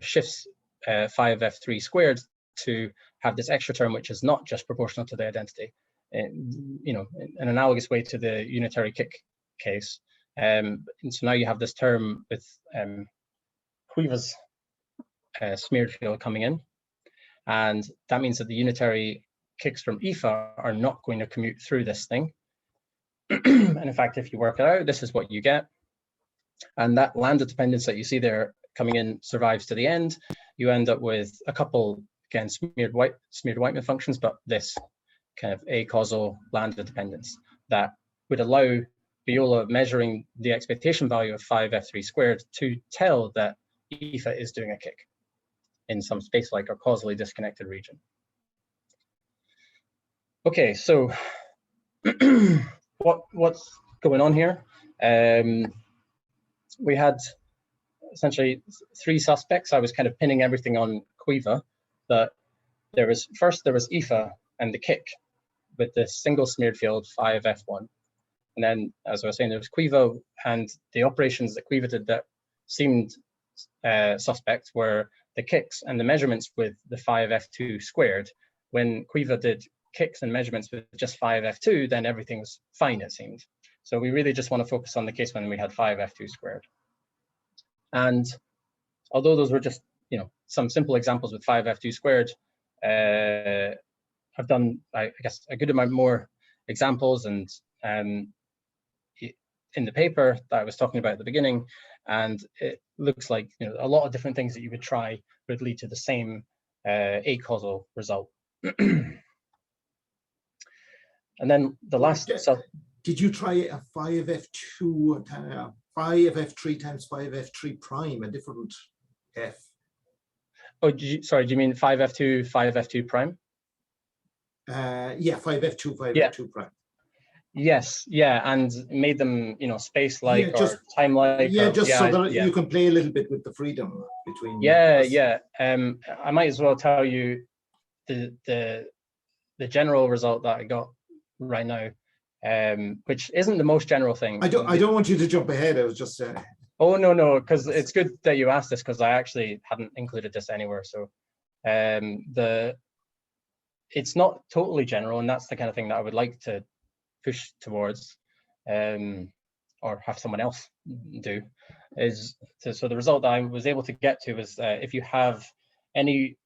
[SPEAKER 2] shifts 5f3 squared to have this extra term, which is not just proportional to the identity, you know, in an analogous way to the unitary kick case. And so now you have this term with Quiva's smeared field coming in, and that means that the unitary kicks from IFA are not going to commute through this thing. And in fact, if you work it out, this is what you get. And that lambda dependence that you see there coming in survives to the end. You end up with a couple, again, smeared Whiteman functions, but this kind of acausal lambda dependence that would allow Biolo measuring the expectation value of 5f3 squared to tell that IFA is doing a kick in some space-like or causally disconnected region. Okay, so what's going on here? We had essentially three suspects. I was kind of pinning everything on Quiva. That there was IFA and the kick with the single smeared field 5f1. And then, as I was saying, there was Quiva, and the operations that Quiva did that seemed suspect were the kicks and the measurements with the 5f2 squared. When Quiva did kicks and measurements with just 5f2, then everything was fine, it seemed. So we really just want to focus on the case when we had 5f2 squared. And although those were just, you know, some simple examples with 5f2 squared, I've done, I guess, a good amount more examples and in the paper that I was talking about at the beginning, and it looks like, you know, a lot of different things that you would try would lead to the same acausal result. And then the last,
[SPEAKER 1] did you try a 5f2, 5f3 times 5f3 prime, a different f?
[SPEAKER 2] Oh, sorry, do you mean 5f2 prime?
[SPEAKER 1] Yeah, 5f2, 5f2 prime.
[SPEAKER 2] Yes, yeah, and made them, you know, space-like
[SPEAKER 1] or
[SPEAKER 2] time-like.
[SPEAKER 1] Yeah, so that you can play a little bit with the freedom between.
[SPEAKER 2] Yeah. I might as well tell you the general result that I got right now, which isn't the most general thing.
[SPEAKER 1] I don't want you to jump ahead. I was just.
[SPEAKER 2] Oh no, because it's good that you asked this, because I actually hadn't included this anywhere. So, it's not totally general, and that's the kind of thing that I would like to push towards, or have someone else do. So the result that I was able to get to was if you have any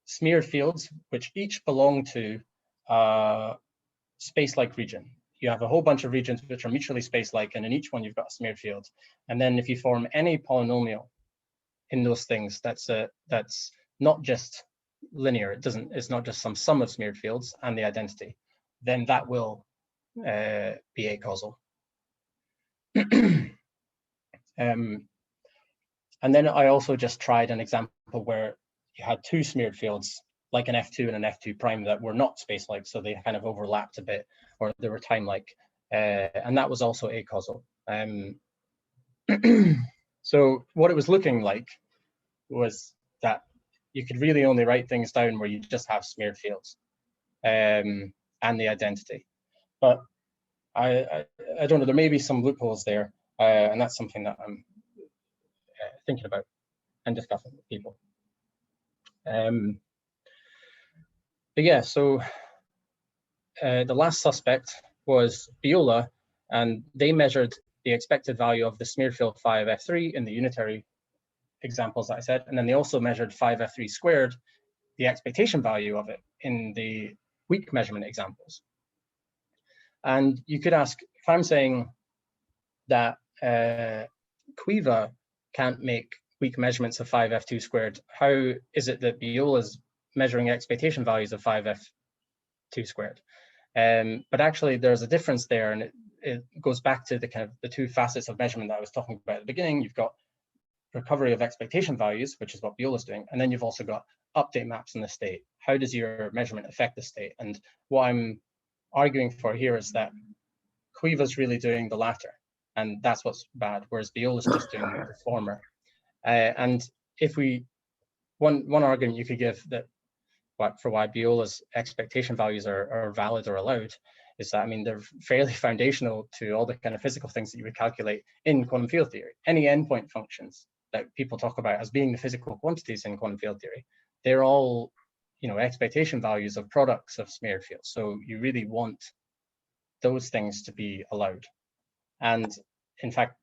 [SPEAKER 2] smeared fields which each belong to a space-like region. You have a whole bunch of regions which are mutually space-like, and in each one you've got a smeared field. And then if you form any polynomial in those things, that's not just linear. It's not just some sum of smeared fields and the identity. Then that will be acausal. And then I also just tried an example where you had two smeared fields, like an F2 and an F2 prime, that were not space-like, so they kind of overlapped a bit, or they were time-like, and that was also acausal. So what it was looking like was that you could really only write things down where you just have smeared fields and the identity. But I don't know, there may be some loopholes there, and that's something that I'm thinking about and discussing with people. But yeah, so the last suspect was Biolo, and they measured the expected value of the smeared field 5f3 in the unitary examples that I said, and then they also measured 5f3 squared, the expectation value of it, in the weak measurement examples. And you could ask, if I'm saying that Quiva can't make weak measurements of 5f2 squared, how is it that Biolo is measuring expectation values of 5f2 squared? But actually there's a difference there, and it goes back to the kind of the two facets of measurement that I was talking about at the beginning. You've got recovery of expectation values, which is what Viola's doing, and then you've also got update maps in the state. How does your measurement affect the state? And what I'm arguing for here is that Quiva's really doing the latter, and that's what's bad, whereas Viola's just doing the former. And if one argument you could give that for why Viola's expectation values are valid or allowed is that, I mean, they're fairly foundational to all the kind of physical things that you would calculate in quantum field theory. Any endpoint functions that people talk about as being the physical quantities in quantum field theory, they're all, expectation values of products of smeared fields. So you really want those things to be allowed. And in fact,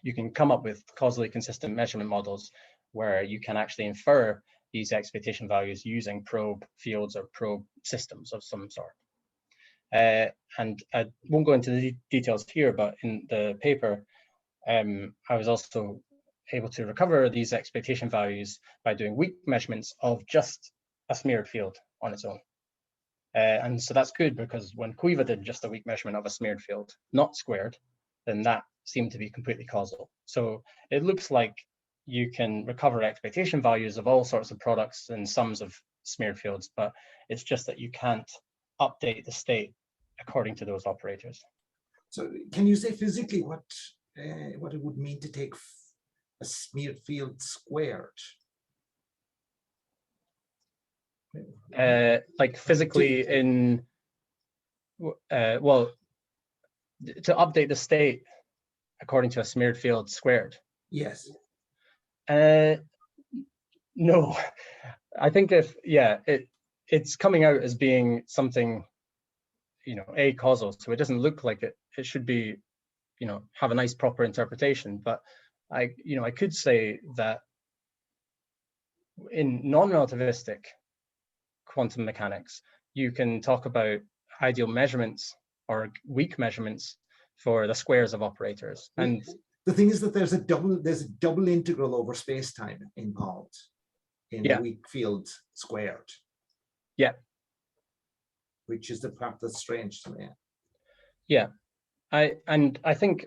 [SPEAKER 2] you can come up with causally consistent measurement models where you can actually infer these expectation values using probe fields or probe systems of some sort. And I won't go into the details here, but in the paper, I was also able to recover these expectation values by doing weak measurements of just a smeared field on its own. And so that's good, because when Quiva did just a weak measurement of a smeared field, not squared, then that seemed to be completely causal. So it looks like you can recover expectation values of all sorts of products and sums of smeared fields, but it's just that you can't update the state according to those operators.
[SPEAKER 1] So can you say physically what it would mean to take a smeared field squared?
[SPEAKER 2] Like physically well, to update the state according to a smeared field squared?
[SPEAKER 1] Yes.
[SPEAKER 2] No, I think it's coming out as being something, acausal, so it doesn't look like it should be, have a nice proper interpretation. But I could say that in non-relativistic quantum mechanics, you can talk about ideal measurements or weak measurements for the squares of operators. And
[SPEAKER 1] the thing is that there's a double integral over space-time involved in the weak field squared.
[SPEAKER 2] Yeah.
[SPEAKER 1] Which is the part that's strange to me.
[SPEAKER 2] Yeah. I think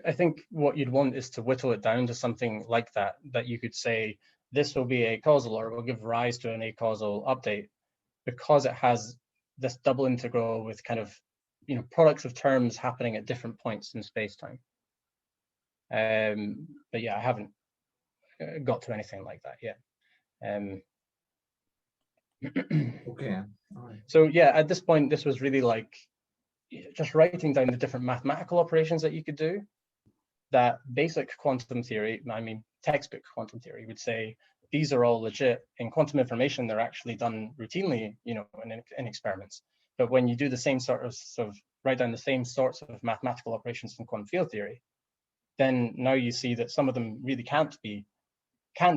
[SPEAKER 2] what you'd want is to whittle it down to something like that you could say this will be acausal, or will give rise to an acausal update, because it has this double integral with kind of products of terms happening at different points in space-time. But yeah, I haven't got to anything like that yet.
[SPEAKER 1] Okay. All right.
[SPEAKER 2] So yeah, at this point, this was really like just writing down the different mathematical operations that you could do. That basic quantum theory, I mean textbook quantum theory, would say these are all legit. In quantum information, they're actually done routinely, in experiments. But when you do the same sort of write down the same sorts of mathematical operations in quantum field theory, then now you see that some of them really can't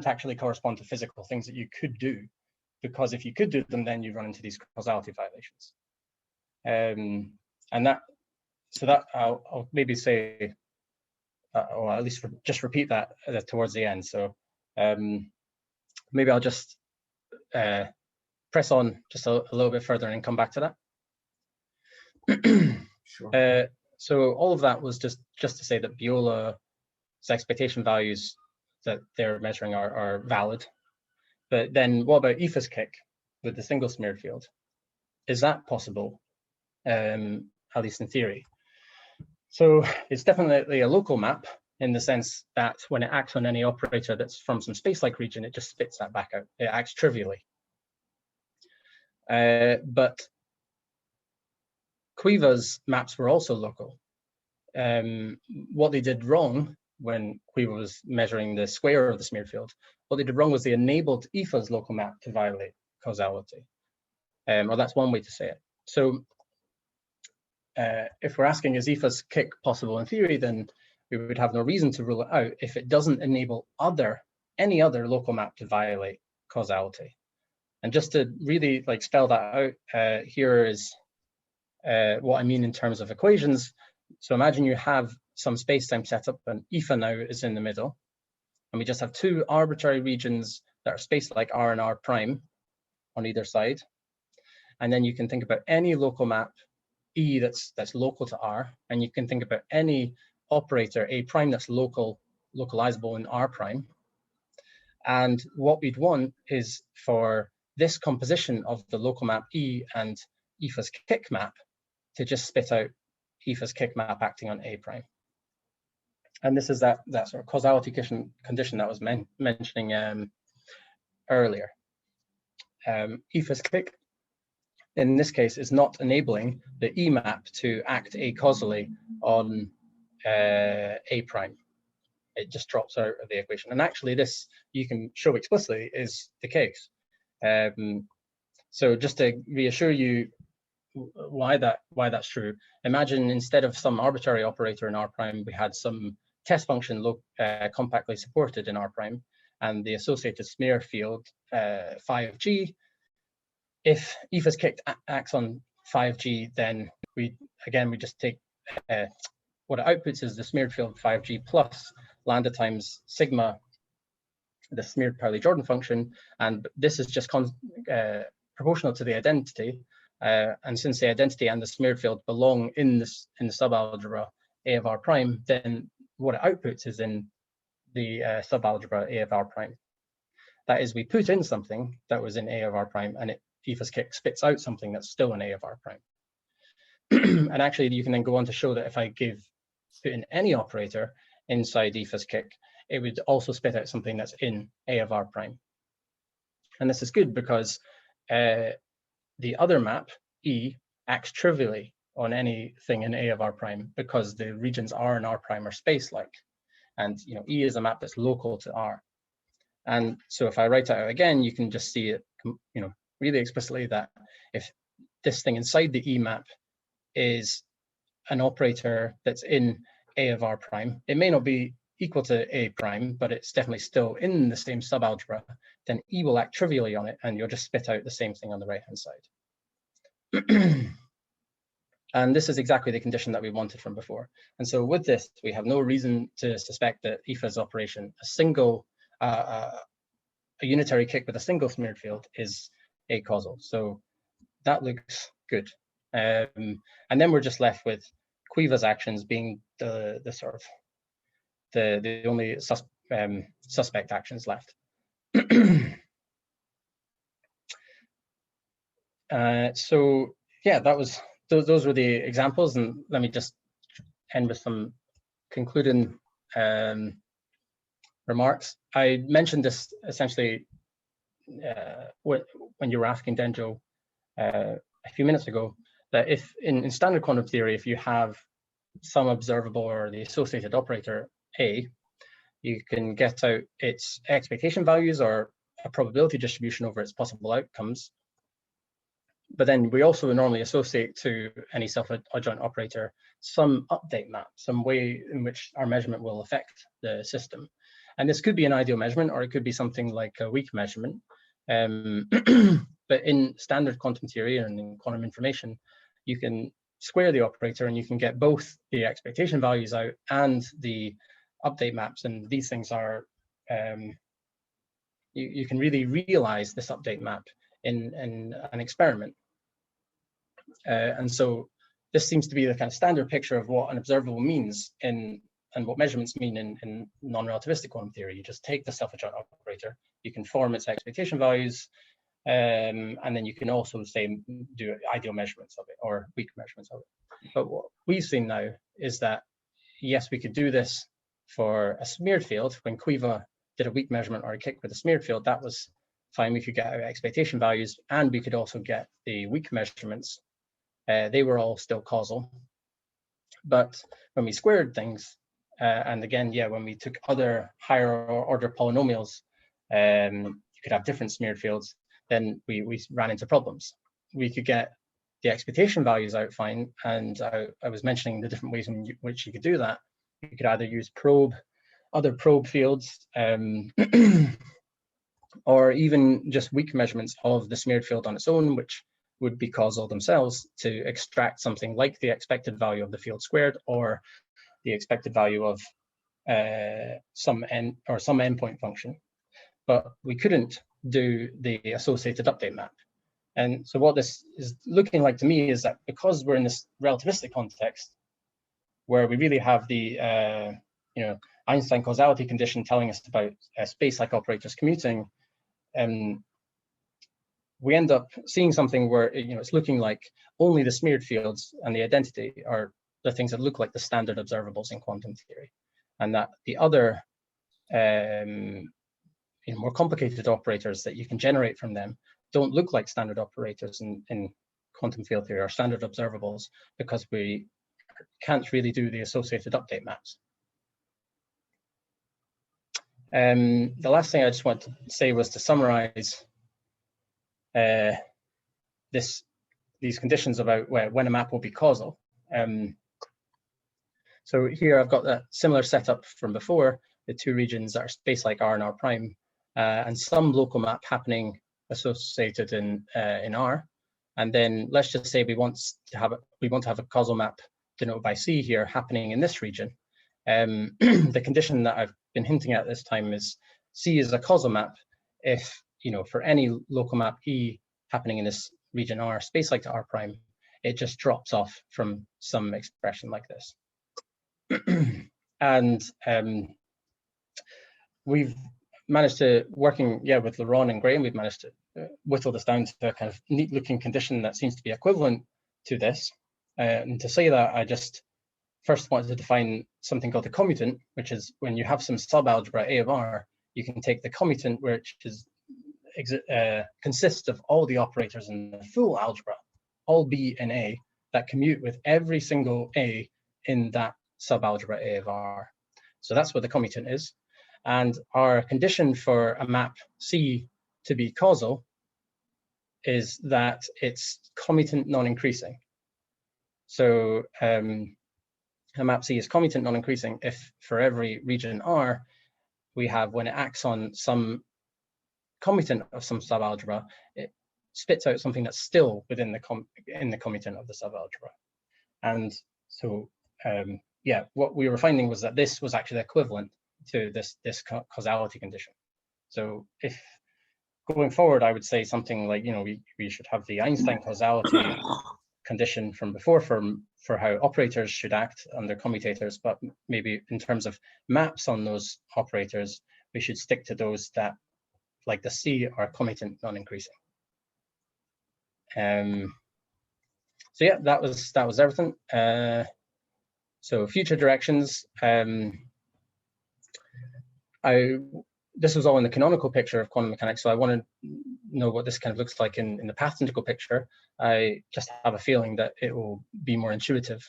[SPEAKER 2] actually correspond to physical things that you could do, because if you could do them, then you run into these causality violations. And that I'll maybe say, or at least just repeat that towards the end. So maybe I'll just press on just a little bit further and come back to that.
[SPEAKER 1] Sure.
[SPEAKER 2] So all of that was just to say that Viola's expectation values that they're measuring are valid. But then what about ifas kick with the single smeared field? Is that possible, at least in theory? So it's definitely a local map, in the sense that when it acts on any operator that's from some space-like region, it just spits that back out. It acts trivially. But Quiva's maps were also local. What they did wrong when Quiva was measuring the square of the smeared field, what they did wrong was they enabled IFA's local map to violate causality. Or that's one way to say it. So if we're asking, is IFA's kick possible in theory, then we would have no reason to rule it out if it doesn't enable any other local map to violate causality. And just to really spell that out, here is what I mean in terms of equations. So imagine you have some space-time setup, and IFA now is in the middle, and we just have two arbitrary regions that are space-like R and R prime on either side. And then you can think about any local map E that's local to R, and you can think about any operator A prime that's local localizable in R prime. And what we'd want is for this composition of the local map E and ifas kick map to just spit out ifas kick map acting on A prime. And this is that sort of causality condition that I was mentioning earlier. Ifas kick, in this case, is not enabling the E map to act acausally on A prime. It just drops out of the equation. And actually this, you can show explicitly, is the case. So just to reassure you why that's true, imagine instead of some arbitrary operator in R prime, we had some test function compactly supported in R prime, and the associated smear field phi of g. If ifas kicked acts on phi of g, then we just take what it outputs is the smeared field phi of g plus lambda times sigma, the smeared Pauli Jordan function, and this is just proportional to the identity. And since the identity and the smeared field belong in the subalgebra A of R prime, then what it outputs is in the subalgebra A of R prime. That is, we put in something that was in A of R prime, and ifas kick spits out something that's still in A of R prime. And actually, you can then go on to show that if I put in any operator inside ifas kick, it would also spit out something that's in A of R prime. And this is good because the other map, E, acts trivially on anything in A of R prime because the regions R and R prime are space-like. And E is a map that's local to R. And so if I write it out again, you can just see it really explicitly that if this thing inside the E map is an operator that's in A of R prime, it may not be equal to A prime, but it's definitely still in the same subalgebra, then E will act trivially on it, and you'll just spit out the same thing on the right-hand side. And this is exactly the condition that we wanted from before. And so with this, we have no reason to suspect that ifas operation, a unitary kick with a single smeared field, is acausal. So that looks good. And then we're just left with Quiva's actions being the sort of the only suspect actions left. So yeah, those were the examples, and let me just end with some concluding remarks. I mentioned this essentially when you were asking Denjo a few minutes ago, that if in standard quantum theory, if you have some observable or the associated operator A, you can get out its expectation values or a probability distribution over its possible outcomes. But then we also normally associate to any self-adjoint operator some update map, some way in which our measurement will affect the system. And this could be an ideal measurement, or it could be something like a weak measurement. But in standard quantum theory and in quantum information, you can square the operator and you can get both the expectation values out and the update maps. And these things are, you can really realize this update map in an experiment. And so this seems to be the kind of standard picture of what an observable means and what measurements mean in non-relativistic quantum theory. You just take the self-adjoint operator, you can form its expectation values, and then you can also say do ideal measurements of it or weak measurements of it. But what we've seen now is that yes, we could do this for a smeared field. When Quiva did a weak measurement or a kick with a smeared field, that was fine. We could get our expectation values, and we could also get the weak measurements. They were all still causal. But when we squared things, and again, yeah, when we took other higher order polynomials, you could have different smeared fields, then we ran into problems. We could get the expectation values out fine, and I was mentioning the different ways in which you could do that. You could either use other probe fields, or even just weak measurements of the smeared field on its own, which would be causal themselves, to extract something like the expected value of the field squared or the expected value of some endpoint function. But we couldn't do the associated update map. And so what this is looking like to me is that because we're in this relativistic context where we really have the Einstein causality condition telling us about space-like operators commuting, we end up seeing something where it's looking like only the smeared fields and the identity are the things that look like the standard observables in quantum theory, and that the other more complicated operators that you can generate from them don't look like standard operators in quantum field theory or standard observables, because we can't really do the associated update maps. The last thing I just want to say was to summarize these conditions about when a map will be causal. So here I've got that similar setup from before, the two regions that are space-like R and R prime, and some local map happening associated in R. And then let's just say we want to have a causal map denoted by C here happening in this region. The condition that I've been hinting at this time is C is a causal map if, for any local map E happening in this region R, space-like to R prime, it just drops off from some expression like this. And we've managed to, working with Laurent and Graham, we've managed to whittle this down to a kind of neat looking condition that seems to be equivalent to this. And to say that, I just first wanted to define something called the commutant, which is when you have some subalgebra A of R, you can take the commutant, which is consists of all the operators in the full algebra, all B and A, that commute with every single A in that subalgebra A of R. So that's what the commutant is. And our condition for a map C to be causal is that it's commutant non-increasing. So a map C is commutant non-increasing if for every region R, we have, when it acts on some commutant of some subalgebra, it spits out something that's still within the commutant of the subalgebra. And so what we were finding was that this was actually equivalent to this causality condition. So if going forward, I would say something like, we should have the Einstein causality condition from before for how operators should act under commutators, but maybe in terms of maps on those operators, we should stick to those that, like the C, are commutant non-increasing. So yeah, that was everything. So future directions. This was all in the canonical picture of quantum mechanics, so I want to know what this kind of looks like in the pathological picture. I just have a feeling that it will be more intuitive,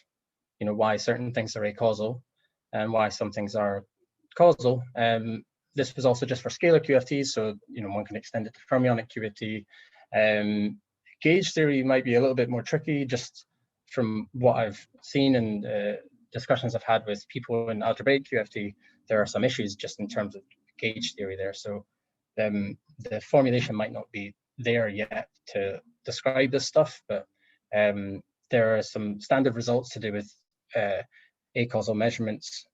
[SPEAKER 2] why certain things are acausal and why some things are causal. This was also just for scalar QFTs, so one can extend it to fermionic QFT. Gauge theory might be a little bit more tricky, just from what I've seen and discussions I've had with people in algebraic QFT. There are some issues just in terms of gauge theory there. So the formulation might not be there yet to describe this stuff, but there are some standard results to do with acausal measurements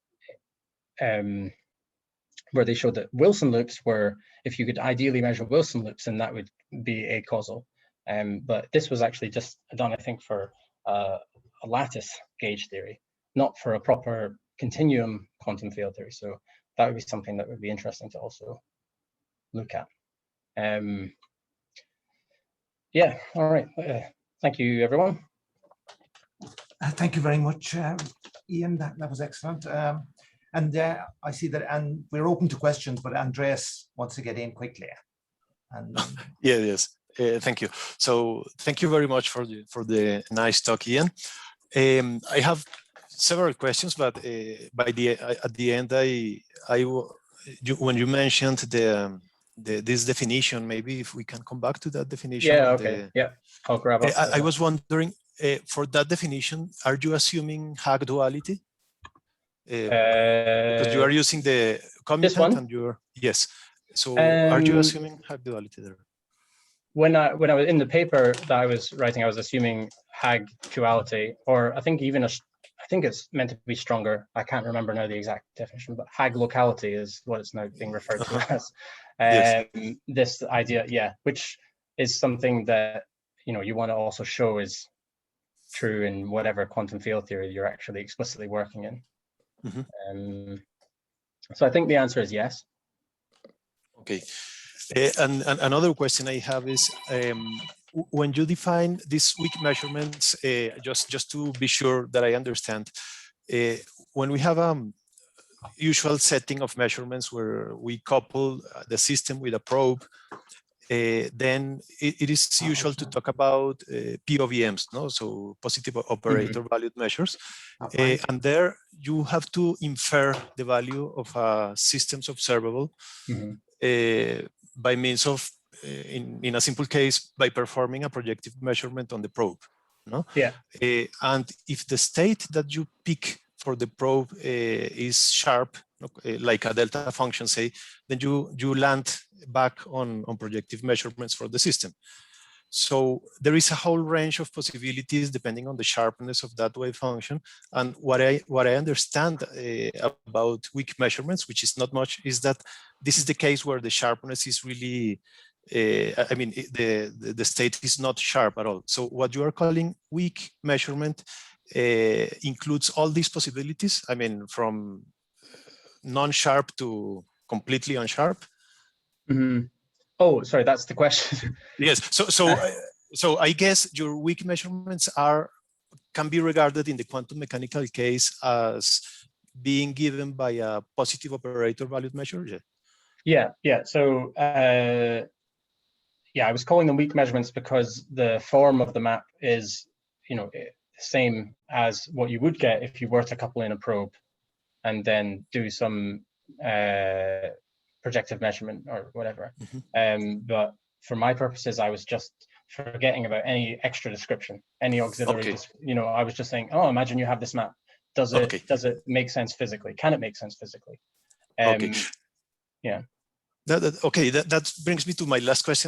[SPEAKER 2] where they showed that Wilson loops were, if you could ideally measure Wilson loops, then that would be acausal. But this was actually just done, I think, for a lattice gauge theory, not for a proper continuum quantum field theory. So that would be something that would be interesting to also look at. Yeah, all right. Thank you, everyone.
[SPEAKER 1] Thank you very much, Ian. That was excellent. And I see that, and we're open to questions, but Andreas wants to get in quickly. And
[SPEAKER 3] yes. Thank you. So thank you very much for the nice talk, Ian. I have several questions, but at the end, when you mentioned this definition, maybe if we can come back to that definition.
[SPEAKER 2] Yeah. Okay. Yeah. I'll grab up.
[SPEAKER 3] I was wondering, for that definition, are you assuming Hag duality? Because you are using the commutant and you're yes. So are you assuming Hag duality there?
[SPEAKER 2] When I was in the paper that I was writing, I was assuming Hag duality, or I think it's meant to be stronger. I can't remember now the exact definition, but Hag locality is what it's now being referred to as.
[SPEAKER 3] Yes.
[SPEAKER 2] This idea, which is something that you want to also show is true in whatever quantum field theory you're actually explicitly working in.
[SPEAKER 3] Mm-hmm.
[SPEAKER 2] So I think the answer is yes.
[SPEAKER 3] Okay. And another question I have is, when you define these weak measurements, just to be sure that I understand, when we have a usual setting of measurements where we couple the system with a probe, then it is usual to talk about POVMs, no? So positive operator valued measures. And there you have to infer the value of a system's observable by means of, in a simple case, by performing a projective measurement on the probe. No?
[SPEAKER 2] Yeah.
[SPEAKER 3] And if the state that you pick for the probe is sharp, like a delta function, say, then you land back on projective measurements for the system. So there is a whole range of possibilities depending on the sharpness of that wave function. And what I understand about weak measurements, which is not much, is that this is the case where the sharpness is really, I mean, the state is not sharp at all. So what you are calling weak measurement includes all these possibilities. I mean, from non-sharp to completely unsharp.
[SPEAKER 2] Oh, sorry, that's the question.
[SPEAKER 3] Yes. So I guess your weak measurements can be regarded in the quantum mechanical case as being given by a positive operator valued measure.
[SPEAKER 2] Yeah. So yeah, I was calling them weak measurements because the form of the map is, the same as what you would get if you were to couple in a probe and then do some projective measurement or whatever. But for my purposes, I was just forgetting about any extra description, any auxiliary. I was just saying, oh, imagine you have this map. Does it make sense physically? Can it make sense physically? Yeah.
[SPEAKER 3] That brings me to my last question.